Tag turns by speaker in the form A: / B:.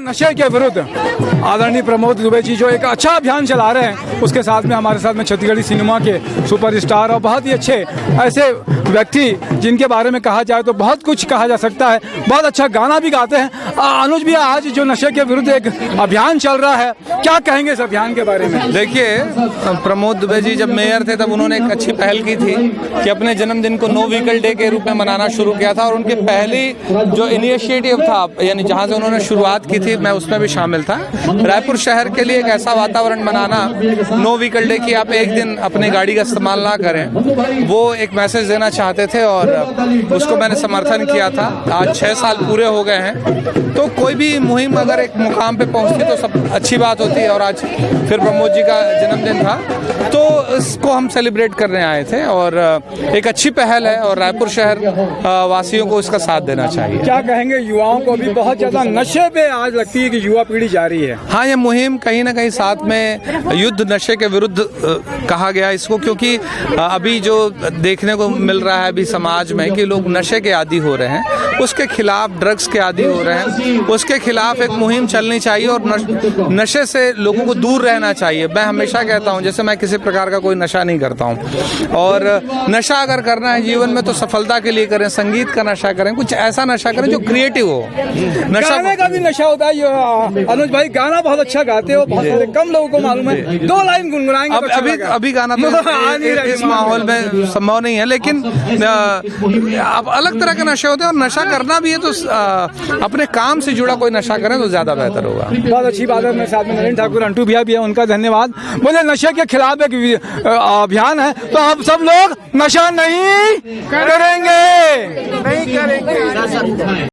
A: नशे के विरुद्ध आदरणीय प्रमोद दुबे जी जो एक अच्छा अभियान चला रहे हैं, उसके साथ में हमारे साथ में छत्तीसगढ़ी सिनेमा के सुपरस्टार और बहुत ही अच्छे ऐसे व्यक्ति जिनके बारे में कहा जाए तो बहुत कुछ कहा जा सकता है, बहुत अच्छा गाना भी गाते हैं। अनुज भैया, आज जो नशे के विरुद्ध एक अभियान चल रहा है, क्या कहेंगे इस अभियान के बारे में?
B: देखिए, प्रमोद दुबे जी जब मेयर थे तब उन्होंने एक अच्छी पहल की थी कि अपने जन्मदिन को नो व्हीकल डे के रूप में मनाना शुरू किया था, और उनकी पहली जो इनिशिएटिव था, यानी जहां से उन्होंने शुरुआत की थी, मैं उसमें भी शामिल था। रायपुर शहर के लिए एक ऐसा वातावरण बनाना, नो व्हीकल डे की आप एक दिन अपनी गाड़ी का इस्तेमाल ना करें, वो एक मैसेज देना चाहते थे और उसको मैंने समर्थन किया था। आज 6 साल पूरे हो गए हैं, तो कोई भी मुहिम अगर एक मुकाम पे पहुंचती तो सब अच्छी बात होती है। और आज फिर प्रमोद जी का जन्मदिन था तो इसको हम सेलिब्रेट करने आए थे, और एक अच्छी पहल है और रायपुर शहर वासियों को इसका साथ देना चाहिए।
A: क्या कहेंगे, युवाओं को भी बहुत ज्यादा नशे पे आज लगती है कि युवा पीढ़ी जा रही है?
B: हाँ, ये मुहिम कहीं ना कहीं साथ में युद्ध नशे के विरुद्ध कहा गया इसको, क्योंकि अभी जो देखने को मिल रहा है अभी समाज में कि लोग नशे के आदी हो रहे हैं, उसके खिलाफ, ड्रग्स के आदी हो रहे हैं, उसके खिलाफ एक मुहिम चलनी चाहिए और नशे से लोगों को दूर रहना चाहिए। मैं हमेशा कहता हूँ, जैसे मैं किसी प्रकार का कोई नशा नहीं करता हूँ, और नशा अगर करना है जीवन में तो सफलता के लिए करें, संगीत का नशा करें, कुछ ऐसा नशा करें जो क्रिएटिव हो।
A: गाने का भी नशा होता है। अनुज भाई गाना बहुत अच्छा गाते हो, बहुत सारे कम लोगों को मालूम है, 2 लाइन गुनगुनाएंगे।
B: अभी गाना तो इस माहौल में संभव नहीं है, लेकिन अब अलग तरह के नशे होते हैं, और नशा करना भी है तो अपने काम से जुड़ा कोई नशा करें तो ज्यादा बेहतर होगा।
A: बहुत अच्छी बात है। मेरे साथ में नरेंद्र ठाकुर अंटू भैया भी है, उनका धन्यवाद। बोले नशे के खिलाफ एक अभियान है, तो हम सब लोग नशा नहीं करेंगे।